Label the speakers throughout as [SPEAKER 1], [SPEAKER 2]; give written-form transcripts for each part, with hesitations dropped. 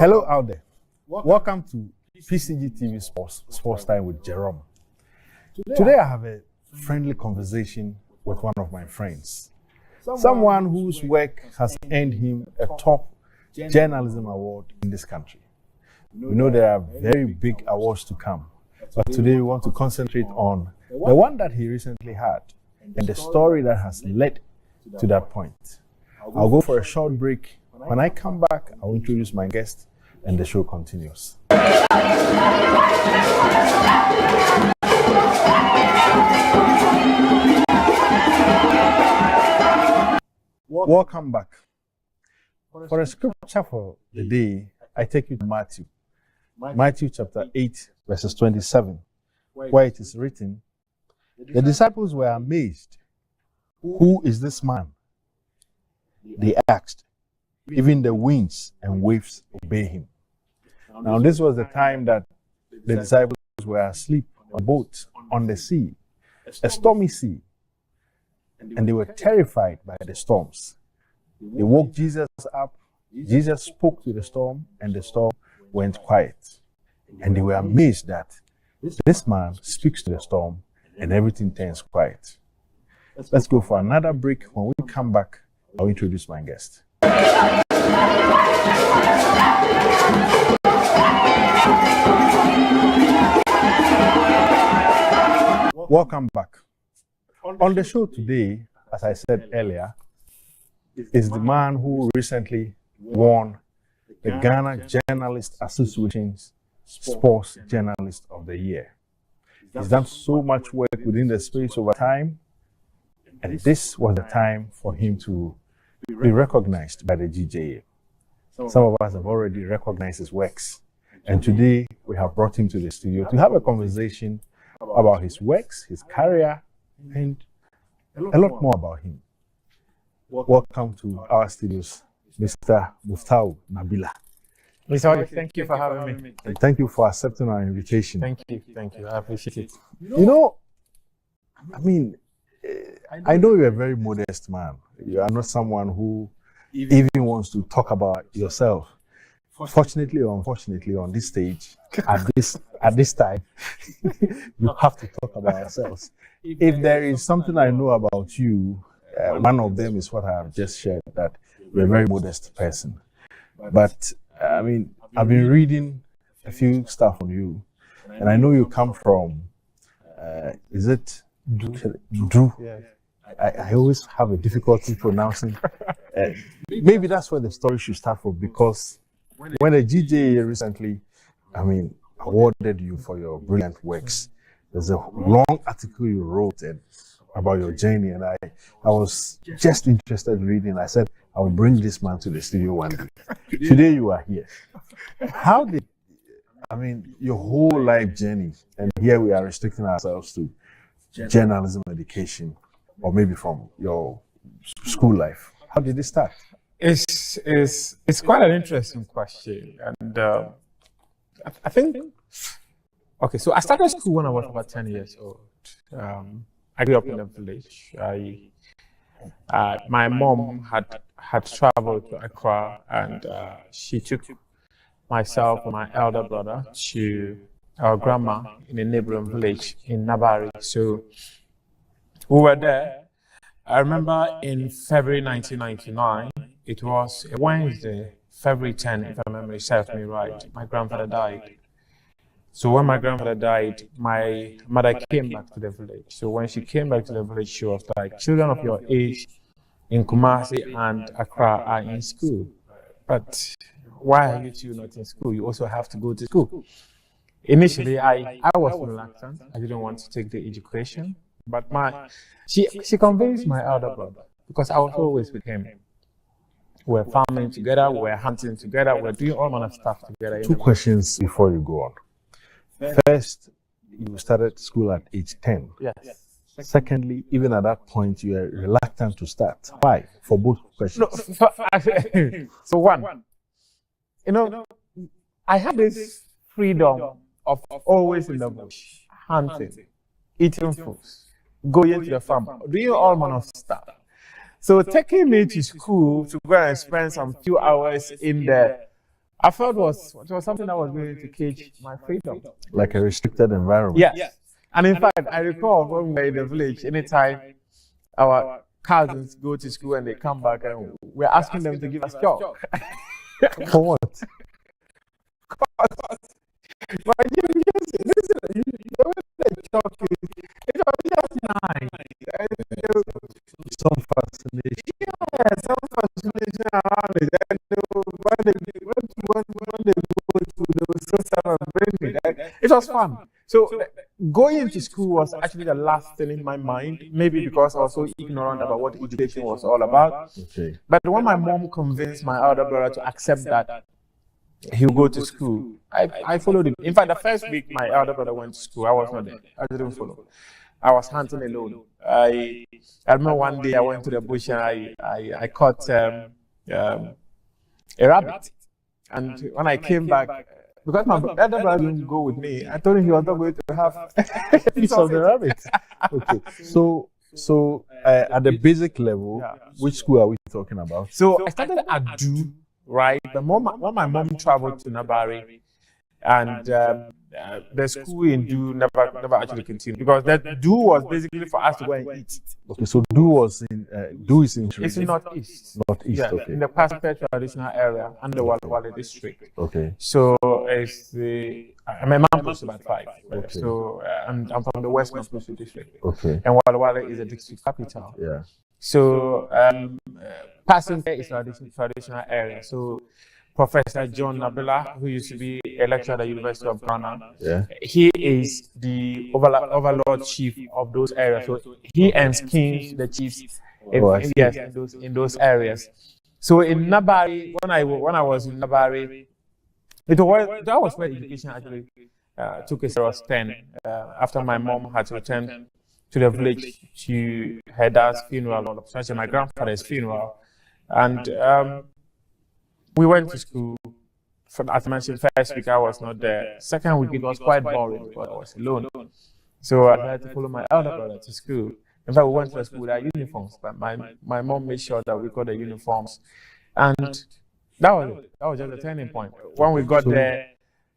[SPEAKER 1] Hello out there. Welcome to Pcgtv Sports Time with Jerome. Today I have a friendly conversation with one of my friends. Someone whose work has earned him a top journalism award in this country. We know there are very big awards to come, but today we want to concentrate on the one that he recently had and the story that has led to that point. I'll go for a short break. When I come back, I'll introduce my guest and the show continues. Welcome back. For a scripture for the day, I take you to Matthew. Matthew chapter 8, verses 27, where it is written, "The disciples were amazed. Who is this man?" They asked. "Even the winds and waves obey him." Now this was the time that the disciples were asleep on a boat on the sea, a stormy sea, and they were terrified by the storms. They woke Jesus up. Jesus spoke to the storm, and the storm went quiet. And they were amazed that this man speaks to the storm and everything turns quiet. Let's go for another break. When we come back, I'll introduce my guest. Welcome back. On the show today, as I said earlier, is the man who recently won the Ghana Journalist Association's Sports Journalist of the Year. He's done so much work within the space over time, and this was the time for him to be recognized by the GJA. Some of us have already recognized his works, and today we have brought him to the studio to have a conversation about his works, his career, and a lot more about him. Welcome to our studios, Mr. Muftau Nabila.
[SPEAKER 2] Mr. Thank you for having me.
[SPEAKER 1] And thank you for accepting our invitation.
[SPEAKER 2] Thank you. I appreciate it.
[SPEAKER 1] You know, I mean, I know you're a very modest man. You are not someone who even wants to talk about yourself. Fortunately or unfortunately, on this stage, at this time, you have to talk about ourselves. If there is something I know about you, one of them is what I have just shared, that you're a very modest person. But I mean, I've been reading a few stuff on you, and I know you come from, is it Drew? Yeah. I always have a difficulty pronouncing. Maybe that's where the story should start from, because when the GJA recently, awarded you for your brilliant works, there's a long article you wrote about your journey, and I was just interested in reading. I said, I will bring this man to the studio one day. Today you are here. How did, your whole life journey, and here we are restricting ourselves to journalism education, or maybe from your school life. How did it start?
[SPEAKER 2] It's quite an interesting question, and I think, okay, so I started school when I was about 10 years old. I grew up in a village. My mom had traveled to Accra, and she took myself and my elder brother to our grandma in a neighboring village in Nabari. So we were there. I remember in February 1999, it was a Wednesday, February 10, if my memory serves me right, my grandfather died. So when my grandfather died, my mother came back to the village. So when she came back to the village, she was like, children of your age in Kumasi and Accra are in school. But why are you two not in school? You also have to go to school. Initially, I was reluctant. I didn't want to take the education. But she convinced my elder brother, because I was always with him. We were farming together, we were hunting together, we were doing all manner of stuff together.
[SPEAKER 1] Two questions before you go on. First, you started school at age 10.
[SPEAKER 2] Yes.
[SPEAKER 1] Secondly, even at that point, you were reluctant to start. Why? For both questions.
[SPEAKER 2] No, so one, I had this freedom of always in the bush, hunting, eating fruits, going to the farm, doing all manner of stuff. So taking me to school to go and spend some few hours in the I felt it was something that was going to cage my freedom.
[SPEAKER 1] Like a restricted environment.
[SPEAKER 2] Yes. And in fact, I recall when we were in the village, anytime our cousins go to school and they come back, and we're asking them to give us chalk.
[SPEAKER 1] For what?
[SPEAKER 2] But listen, the way the chalk is, it was just nice.
[SPEAKER 1] Some fascination.
[SPEAKER 2] Yeah, some fascination around it. And when they go to, they will still start and bring it. It was fun. So going to school was actually the last thing in my mind, maybe because I was so ignorant about what education was all about.
[SPEAKER 1] Okay.
[SPEAKER 2] But when my mom convinced my elder brother to accept that he would go to school, I followed him. In fact, the first week my elder brother went to school, I was not there. I didn't follow. I was hunting alone. I remember one day I went to the bush and I caught a rabbit. And when I came back, because my elder brother didn't go with me, I told him he was not going to have a piece of the rabbit.
[SPEAKER 1] Okay. So at the basic level, which school are we talking about?
[SPEAKER 2] So I started at Adu, right? But when my mom traveled to Nabari, and the school in Du never actually continued, because that Du was basically for us to go and eat.
[SPEAKER 1] Okay, so Du is in
[SPEAKER 2] It's in northeast.
[SPEAKER 1] Northeast,
[SPEAKER 2] Yeah,
[SPEAKER 1] okay.
[SPEAKER 2] in the Pacific traditional area under the Wale district.
[SPEAKER 1] Okay.
[SPEAKER 2] So it's my mom was about 5.
[SPEAKER 1] Okay.
[SPEAKER 2] So I'm from the West Maputo district.
[SPEAKER 1] Okay.
[SPEAKER 2] And Wale is a district capital.
[SPEAKER 1] Yeah.
[SPEAKER 2] So Pacific is a traditional area. So Professor John Nabila, who used to be a lecturer at the University of Ghana, he is the overlord chief of those areas. So he enskinks the chiefs in those areas. So in Nabari, when I was in Nabari, that was where education actually took a serious turn. After my mom had to return to the village to her dad's funeral, especially my grandfather's funeral, and we went to school. As I mentioned, first week I was not there. Second week it was quite boring because I was alone. So I had to follow my elder brother to school. In fact, we went to the school with our uniforms, but my mom made sure that we got the uniforms. And that was just a turning point. When we got there,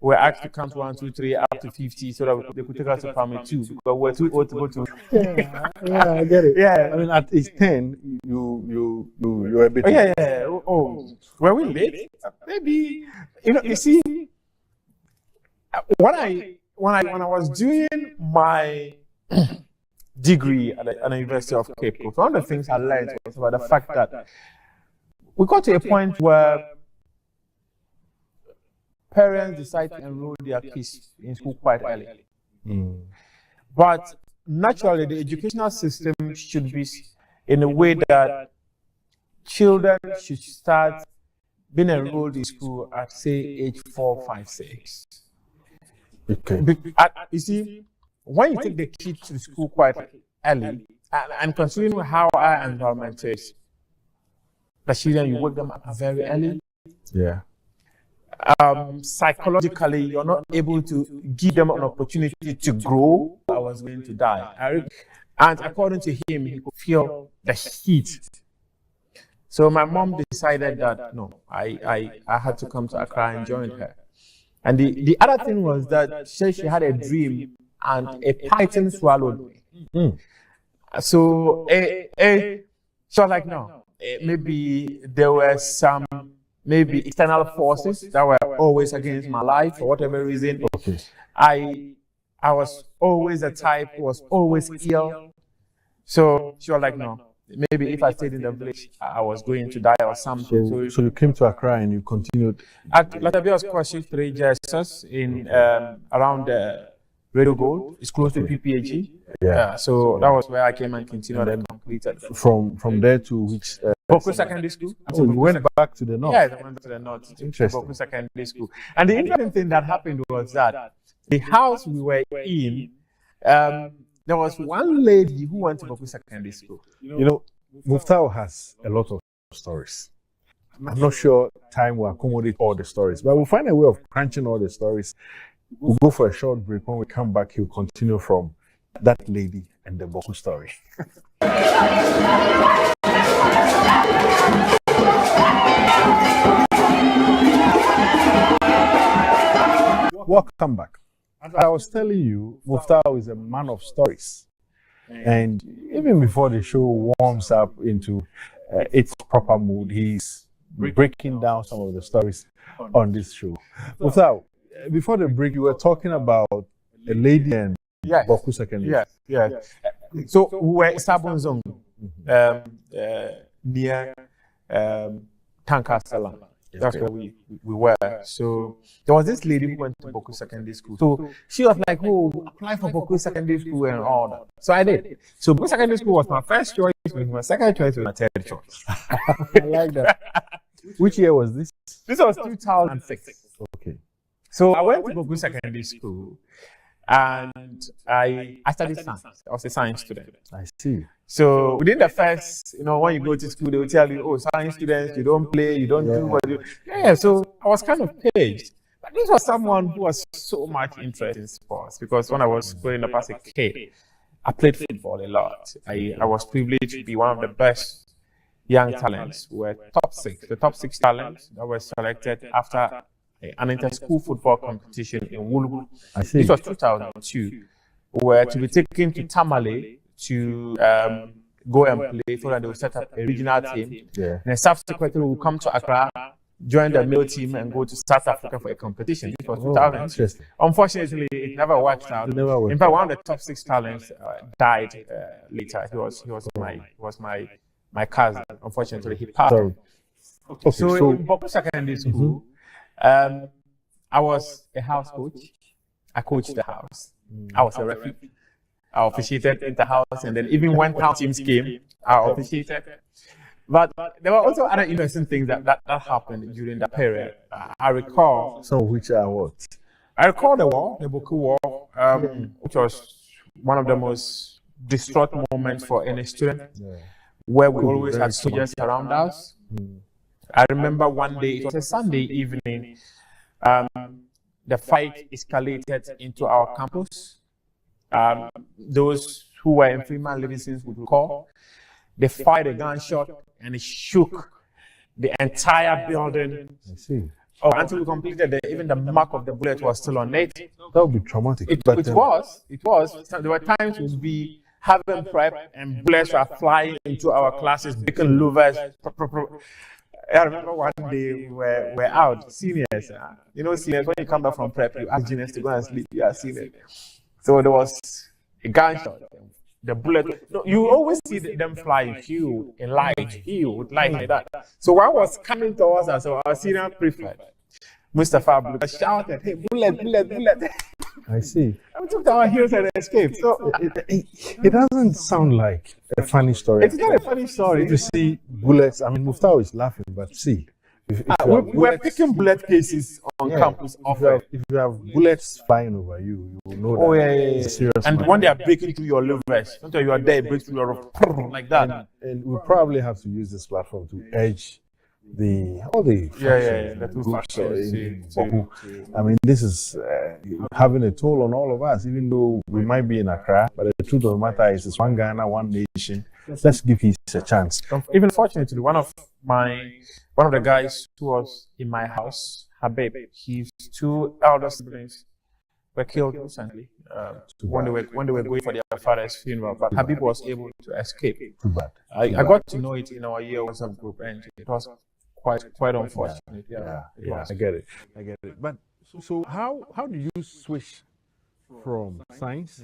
[SPEAKER 2] we were asked to count 1, 2, 3 up to 50 so that they could take us to primary 2 because we were too old to go to.
[SPEAKER 1] Yeah, I get it. Yeah, I mean, at age 10, you're a bit.
[SPEAKER 2] Oh, yeah. Oh, were we late? Maybe. You see, when I was doing my degree at the University of Cape Coast, one of the things I learned was about the fact that we got to a point where parents decide to enroll their kids in school quite early. But naturally, the educational system should be in a way that children should start being enrolled in school at, say, age 4, 5, 6.
[SPEAKER 1] Okay.
[SPEAKER 2] You see, when you take the kid to school quite early, and considering how our environment is, the children, you wake them up very early.
[SPEAKER 1] Yeah.
[SPEAKER 2] Psychologically, you're not able to give them an opportunity to grow. I was going to die. And according to him, he could feel the heat. So my mom decided that, no, I had to come to Accra and join her. And the other thing was that she had a dream and a python swallowed me. So she was like, no, maybe there were some external forces that were always against my life for whatever reason.
[SPEAKER 1] Okay.
[SPEAKER 2] I was always the type who was always ill. So she was like, no, maybe if I stayed in the village, I was going to die or something.
[SPEAKER 1] So you came to Accra and you continued?
[SPEAKER 2] At Latavia Scholarship 3 JSS in around Radio Gold. It's close to Pcgtv.
[SPEAKER 1] Yeah.
[SPEAKER 2] So that was where I came and continued and completed.
[SPEAKER 1] From there to which?
[SPEAKER 2] Boku Secondary School.
[SPEAKER 1] So you went back to the north?
[SPEAKER 2] Yeah, I went to the north.
[SPEAKER 1] Interesting.
[SPEAKER 2] Boku Secondary School. And the interesting thing that happened was that the house we were in, there was one lady who went to Boku Secondary School.
[SPEAKER 1] You know, Muftau has a lot of stories. I'm not sure time will accommodate all the stories, but we'll find a way of crunching all the stories. We'll go for a short break. When we come back, he'll continue from that lady and the Boku story. welcome back. I was telling you, Muftau is a man of stories. And even before the show warms up into its proper mood, he's breaking down some of the stories on this show. Muftau, before the break, you were talking about a lady and Boku Secondary.
[SPEAKER 2] Yes. So we were in Sabon Zone, near Tanka Salam. That's where we were. So there was this lady who went to Boku Secondary School. So she was like, oh, apply for Boku Secondary School and all that. So I did. So Boku Secondary School was my first choice, my second choice, was my third choice.
[SPEAKER 1] I like that. Which year was this?
[SPEAKER 2] This was 2006.
[SPEAKER 1] Okay.
[SPEAKER 2] So I went to Boku Secondary School and I studied science. I was a science student.
[SPEAKER 1] I see.
[SPEAKER 2] So within the first, when you go to school, they will tell you, oh, science students, you don't play, you don't do what you do. Yeah, so I was kind of paged. But this was someone who was so much interested in sports because when I was growing up as a kid, I played football a lot. I was privileged to be one of the best young talents. We were the top six talents that were selected after an inter-school football competition in Wulugu. This was 2002. We were to be taken to Tamale to go and play so that they will set up a regional team.
[SPEAKER 1] Yeah.
[SPEAKER 2] And then subsequently we will come to Accra, join the male team and go to South Africa for a competition. This was 2000. Unfortunately, it never worked out. In fact, one of the top six talents died later. He was my cousin. Unfortunately, he passed.
[SPEAKER 1] Okay,
[SPEAKER 2] so in Boku Secondary School, I was a house coach. I coached the house. I was a referee. I officiated in the house, and then even when town teams came, I officiated. But there were also other interesting things that happened during that period. I recall.
[SPEAKER 1] So which are what?
[SPEAKER 2] I recall the Boku War, which was one of the most distraught moments for any student, where we always had soldiers around us. I remember one day, it was a Sunday evening, the fight escalated into our campus. Those who were in Freeman Livingston would recall, they fired a gunshot and it shook the entire building.
[SPEAKER 1] I see.
[SPEAKER 2] Until we completed even the mark of the bullet was still on it.
[SPEAKER 1] That would be traumatic.
[SPEAKER 2] It was. There were times we'd be having prep and bullets were flying into our classes, breaking louvers. I remember one day we're out, seniors. Seniors, when you come back from prep, you ask juniors to go and sleep. You are seniors. So there was a gunshot. The bullet, you always see them fly in light like that. So one was coming towards us, so our senior prefect, Mustafa, shouted, hey, bullet.
[SPEAKER 1] I see.
[SPEAKER 2] And we took our heels and escaped. So
[SPEAKER 1] it doesn't sound like a funny story.
[SPEAKER 2] It's not a funny story.
[SPEAKER 1] To see bullets, I mean, Muftau is laughing, but see.
[SPEAKER 2] We're picking bullet cases on campus often.
[SPEAKER 1] If you have bullets flying over you, you will know that it's a serious
[SPEAKER 2] And
[SPEAKER 1] matter.
[SPEAKER 2] when they are breaking through your louvers, sometimes you are there, it breaks through your roof, like that.
[SPEAKER 1] And we probably have to use this platform to edge all the
[SPEAKER 2] the two
[SPEAKER 1] groups
[SPEAKER 2] factions.
[SPEAKER 1] in Boku. I mean, this is having a toll on all of us, even though we might be in Accra, but the truth of the matter is it's one Ghana, one nation. Let's give peace a chance.
[SPEAKER 2] Even fortunately, one of the guys who was in my house, Habib, his two elder siblings were killed recently when they were going for their father's funeral. But Habib was able to escape.
[SPEAKER 1] Too bad.
[SPEAKER 2] I got to know it in our year WhatsApp group, and it was quite unfortunate.
[SPEAKER 1] Yeah, I get it. But so how do you switch from science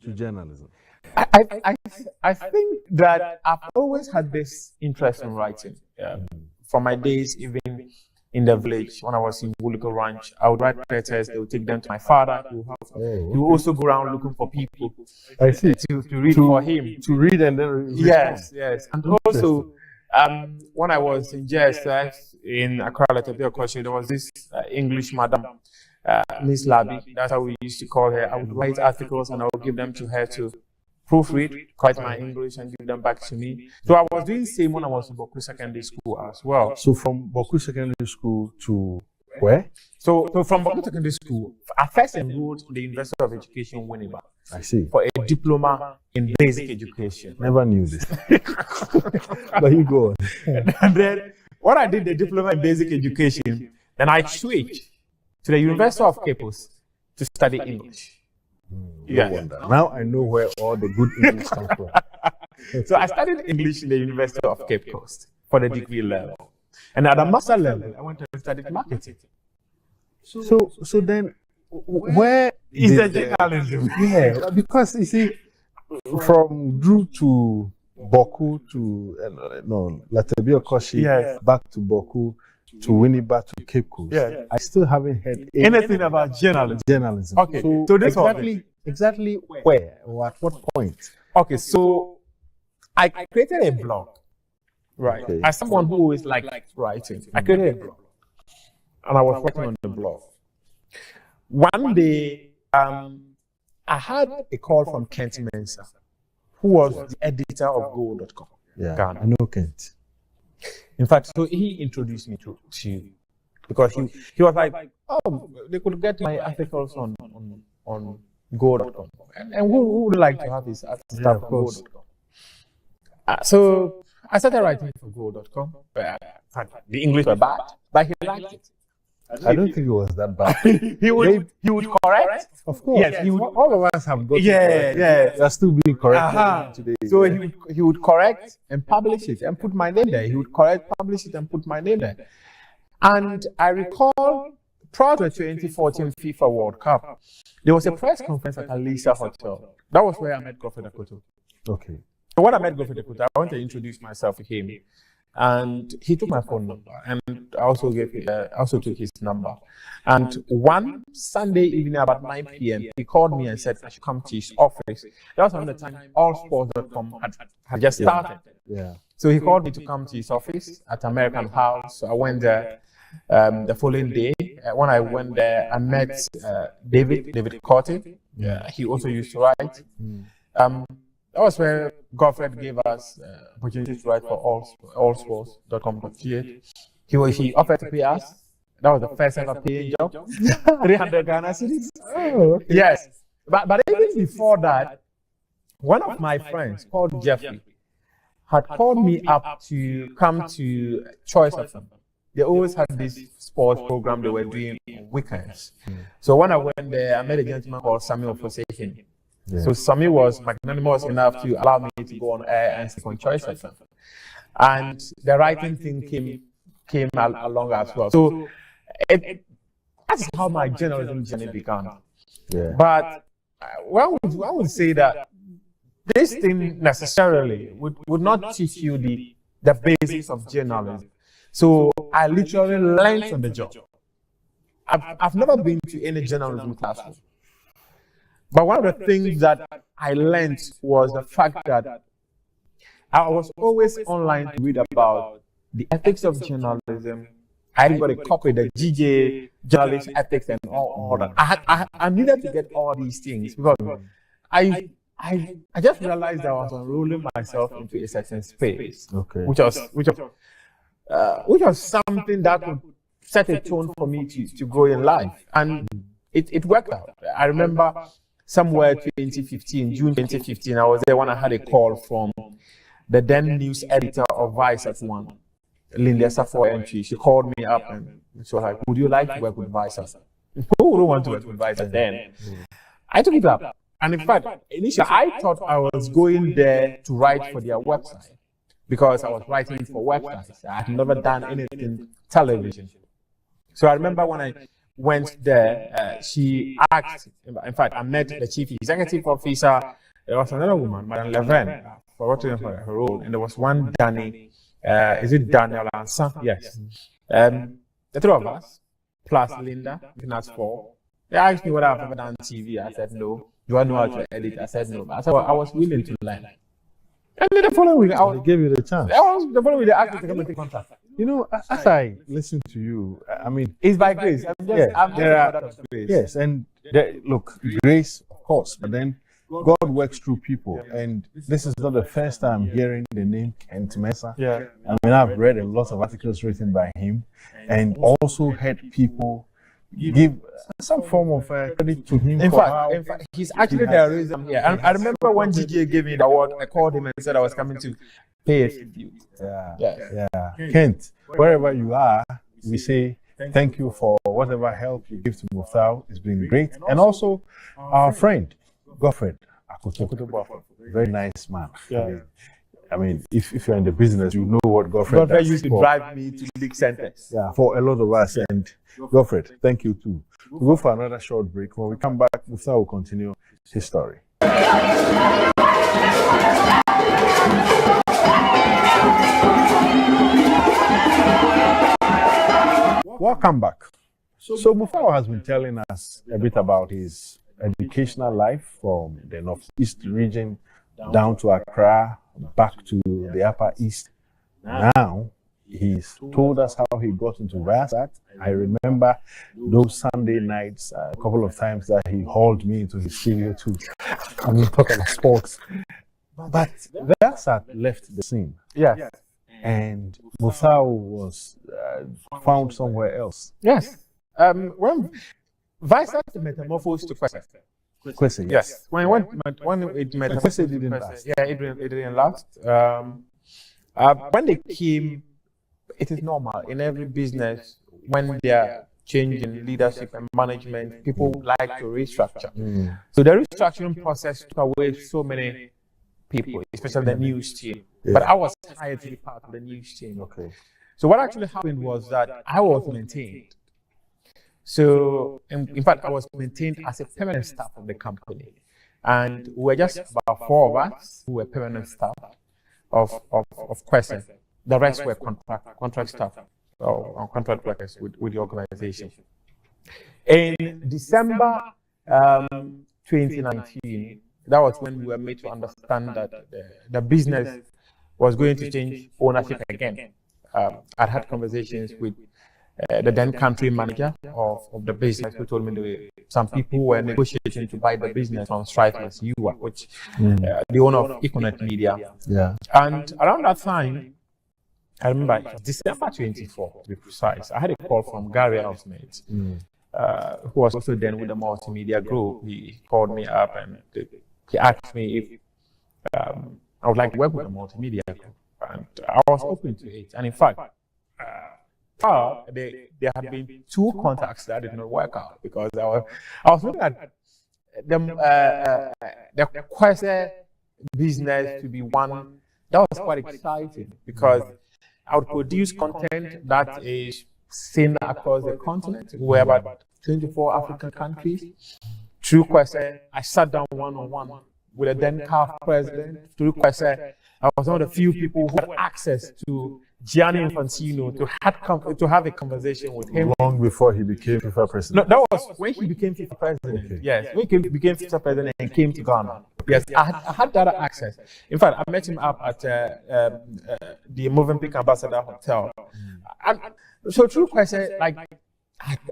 [SPEAKER 1] to journalism?
[SPEAKER 2] I think that I've always had this interest in writing. From my days, even in the village, when I was in Wulugu Ranch, I would write letters. They would take them to my father. He would also go around looking for people.
[SPEAKER 1] I see.
[SPEAKER 2] To read for him.
[SPEAKER 1] To read and then respond.
[SPEAKER 2] Yes. And also, when I was in JSS in Accra, there was this English madam, Miss Labi. That's how we used to call her. I would write articles and I would give them to her to proofread, quite my English, and give them back to me. So I was doing the same when I was in Boku Secondary School as well.
[SPEAKER 1] So from Boku Secondary School to where?
[SPEAKER 2] So from Boku Secondary School, I first enrolled in the University of Education, Winneba.
[SPEAKER 1] I see.
[SPEAKER 2] For a diploma in basic education.
[SPEAKER 1] Never knew this. But you go on.
[SPEAKER 2] And then when I did the diploma in basic education, then I switched to the University of Cape Coast to study English.
[SPEAKER 1] No wonder. Now I know where all the good English comes from.
[SPEAKER 2] So I studied English in the University of Cape Coast for the degree level. And at the master level, I went to study marketing.
[SPEAKER 1] So then, where
[SPEAKER 2] is the journalism?
[SPEAKER 1] Yeah, because you see, from Drew to Boku to Latebio Koshi, back to Boku to Winneba to Cape Coast.
[SPEAKER 2] Yeah.
[SPEAKER 1] I still haven't heard
[SPEAKER 2] anything about journalism.
[SPEAKER 1] Okay,
[SPEAKER 2] so this
[SPEAKER 1] exactly where or at what point?
[SPEAKER 2] Okay, so I created a blog, right?
[SPEAKER 1] Okay.
[SPEAKER 2] As someone who always liked writing, I created a blog, and I was working on the blog. One day, I had a call from Kent Mensah, who was the editor of Go.com.
[SPEAKER 1] Yeah,
[SPEAKER 2] Ghana.
[SPEAKER 1] I know Kent.
[SPEAKER 2] In fact, so he introduced me to because he was like, oh, they could get my articles on Go.com, and who would like to have his stuff on Go.com? So I started writing for Go.com. The English was bad, but he liked it.
[SPEAKER 1] I don't think it was that bad.
[SPEAKER 2] he would correct.
[SPEAKER 1] Of course.
[SPEAKER 2] Yes, he would.
[SPEAKER 1] All of us have got.
[SPEAKER 2] Yeah.
[SPEAKER 1] They are still being corrected today.
[SPEAKER 2] So he would correct and publish it and put my name there. He would correct, publish it, and put my name there. And I recall prior to the 2014 FIFA World Cup, there was a press conference at Alisa Hotel. That was where I met Godfrey Dakoto.
[SPEAKER 1] Okay.
[SPEAKER 2] So when I met Godfrey Dakoto, I wanted to introduce myself to him. And he took my phone number, and I also took his number. And one Sunday evening about 9 p.m., he called me and said I should come to his office. That was around the time allsports.com had just started.
[SPEAKER 1] Yeah.
[SPEAKER 2] So he called me to come to his office at American House. So I went there the following day. When I went there, I met David Corty. Yeah. He also used to write. That was where Godfrey gave us opportunity to write for allsports.com.gh. He offered to pay us. That was the first ever paying job. 300 Ghana cedis.
[SPEAKER 1] Oh, okay.
[SPEAKER 2] Yes. But even before that, one of my friends called Jeffrey had called me up to come to Choice FM. They always had this sports program they were doing on weekends. So when I went there, I met a gentleman called Samuel Fosehin. Yeah. So Sami was magnanimous enough to allow me to go on air and speak on Choice FM. And the writing thing came along as well. So that's how my journalism journey began.
[SPEAKER 1] Yeah.
[SPEAKER 2] But I would say that this thing necessarily would not teach you the basics of journalism. So I literally learned on the job. I've never been to any journalism classroom. But one of the things that I learned was the fact that I was always online to read about the ethics of journalism. I got a copy, the GJ journalist ethics and all that. I needed to get all these things because I just realized I was enrolling myself into a certain space, which was something that could set a tone for me to grow in life, and it worked out. I remember somewhere 2015, June 2015, I was there when I had a call from the then news editor of Vice at one, Linda Safo entry. She called me up and she was like, would you like to work with Vice? Who would want to work with Vice then? I took it up. And in fact, initially I thought I was going there to write for their website because I was writing for websites. I had never done anything television. So I remember when I went there, she asked, in fact, I met the chief executive officer. There was another woman, Madame Leven, forgotten her role, and there was one Danny, is it Daniel Ansa? Yes. The three of us, plus Linda, that's four. They asked me whether I've ever done TV. I said no. Do I know how to edit? I said no. I said, well, I was willing to learn. And then the following week,
[SPEAKER 1] they gave you the chance.
[SPEAKER 2] The following week, they asked me to come and take contact.
[SPEAKER 1] You know, as I listen to you, I mean,
[SPEAKER 2] it's by grace.
[SPEAKER 1] Yes, and look, grace, of course, but then God works through people, and this is not the first time hearing the name Kent Mensah.
[SPEAKER 2] Yeah,
[SPEAKER 1] I mean, I've read a lot of articles written by him, and also heard people give some form of credit to him.
[SPEAKER 2] In fact, he's actually the reason here. And I remember when GGA gave me the award, I called him and said I was coming to pay a tribute.
[SPEAKER 1] Yeah. Kent, wherever you are, we say Thank you for whatever help you give to Muftau. It's been great. And also our friend, Godfred Akoto. Very nice man.
[SPEAKER 2] Yeah.
[SPEAKER 1] I mean, if you're in the business, you know what Godfred does.
[SPEAKER 2] used to drive me to league centers.
[SPEAKER 1] Yeah, for a lot of us. And Godfred, thank you too. We'll go for another short break. When we come back, Muftau will continue his story. Welcome back. So Muftau has been telling us a bit about his educational life from the Northeast region down to Accra, back to the Upper East. Now, he's told us how he got into Viasat. I remember those Sunday nights, a couple of times that he hauled me into his studio to come and talk about sports. But Viasat left the scene.
[SPEAKER 2] Yes.
[SPEAKER 1] And Muftau was found somewhere else.
[SPEAKER 2] Yes. When Viasat metamorphosed to Kwese.
[SPEAKER 1] Kwese,
[SPEAKER 2] Yes. When it metamorphosed
[SPEAKER 1] Kwese didn't last.
[SPEAKER 2] Yeah, it didn't last. When they came, it is normal in every business when they are changing leadership and management, people like to restructure. So the restructuring process took away so many people, especially the news team.
[SPEAKER 1] Yeah.
[SPEAKER 2] But I was hired to be part of the news team.
[SPEAKER 1] Okay.
[SPEAKER 2] So what actually happened was that I was maintained. So in fact, I was maintained as a permanent staff of the company. And we were just about 4 of us who were permanent staff of Kwese. The rest were contract staff or contract workers with the organization. In December 2019, that was when we were made to understand that the business was going to change ownership again. I'd had conversations with the then country manager of the business, who told me some people were negotiating to buy the business from Strifeless UA, which the owner of Econet Media.
[SPEAKER 1] Yeah.
[SPEAKER 2] And around that time, I remember it was December 24, to be precise, I had a call from Gary Elsmith, who was also then with the multimedia group. He called me up and he asked me if I would like to work with the multimedia group. And I was open to it. And in fact, there had been 2 contacts that did not work out, because I was looking at the Kwese business to be one that was quite exciting, because I would produce content that is seen across the continent. We were about 24 African countries. Through Kwese, I sat down one-on-one with the then CAF president. Through Kwese, I was one of the few people who had access to Gianni Infantino to have a conversation with him.
[SPEAKER 1] Long before he became FIFA president.
[SPEAKER 2] No, that was when he became FIFA president. Okay. Yes, when he became FIFA president and came to Ghana. Yes, I had that access. In fact, I met him up at the Movenpick Ambassador Hotel. And so through Kwese, like,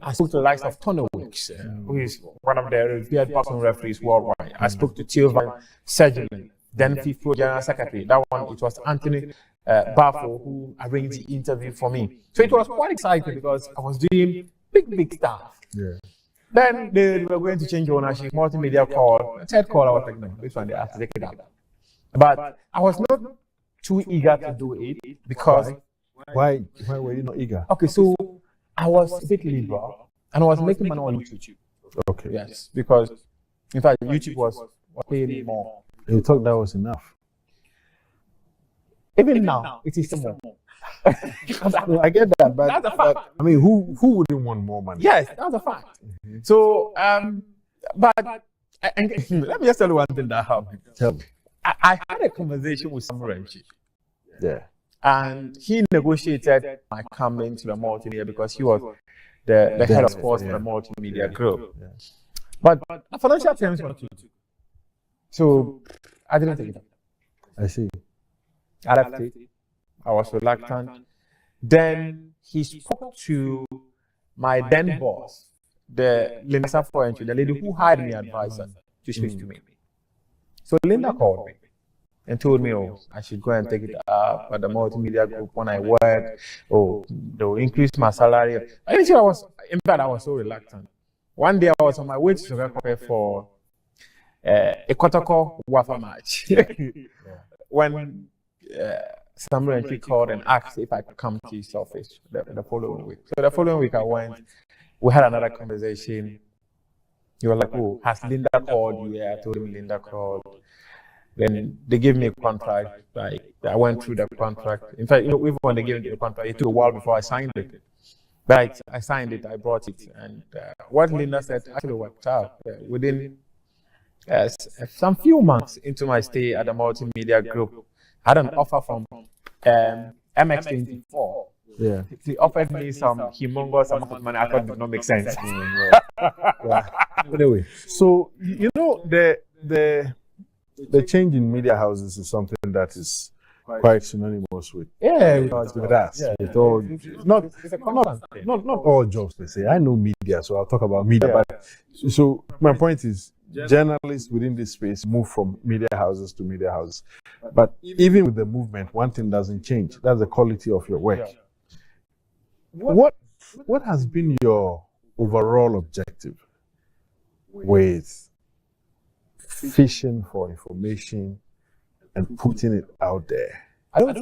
[SPEAKER 2] I spoke to the likes of Tony Wicks, who is one of the revered boxing referees worldwide. I spoke to Theo Van Sergelen, then FIFA General Secretary. That one, it was Anthony Bafo who arranged the interview for me. So it was quite exciting, because I was doing big stuff.
[SPEAKER 1] Yeah.
[SPEAKER 2] Then they were going to change ownership, multimedia call. Third call, I was like, no, this one they have to take it up. But I was not too eager to do it, because...
[SPEAKER 1] Why were you not eager?
[SPEAKER 2] Okay, so I was a bit liberal, and I was making money on YouTube.
[SPEAKER 1] Okay.
[SPEAKER 2] Yes, because in fact YouTube was paying me more.
[SPEAKER 1] You thought that was enough?
[SPEAKER 2] Even now, it is more.
[SPEAKER 1] I get that, but
[SPEAKER 2] that's a fact.
[SPEAKER 1] I mean, who wouldn't want more money?
[SPEAKER 2] Yes, that's a fact. So, but and let me just tell you one thing that happened.
[SPEAKER 1] Tell me.
[SPEAKER 2] I had a conversation with Samuel Renchi.
[SPEAKER 1] Yeah.
[SPEAKER 2] And he negotiated my coming to the multimedia, because he was the head of sports for the multimedia group. Yeah. But the financial terms were too. So I didn't take it up.
[SPEAKER 1] I see.
[SPEAKER 2] I left it. I was reluctant. Then he spoke to my then boss, the Linda Safoenchi, the lady who hired me advisor, to speak to me. So Linda called me and told me, oh, I should go and take it up at the multimedia group when I work. Oh, they'll increase my salary. In fact, I was so reluctant. One day I was on my way to prepare for a Kotoko Wafa match. When Samuel and she called and asked if I could come to his office the following week. So the following week I went. We had another conversation. You were like, "Oh, has Linda called you?" Yeah, I told him Linda called. Then they gave me a contract. I went through the contract. In fact, even when they gave me the contract, it took a while before I signed it. But I signed it, I brought it, and what Linda said actually worked out. Within some few months into my stay at the multimedia group, I had an offer from MX24.
[SPEAKER 1] Yeah.
[SPEAKER 2] He offered me some humongous amount of money. I thought it did not make sense.
[SPEAKER 1] Anyway, so the change in media houses is something that is quite synonymous with with us. With all, not all jobs per se. I know media, so I'll talk about media. But so my point is, journalists within this space move from media houses to media houses. But even with the movement, one thing doesn't change. That's the quality of your work. What has been your overall objective with fishing for information and putting it out there?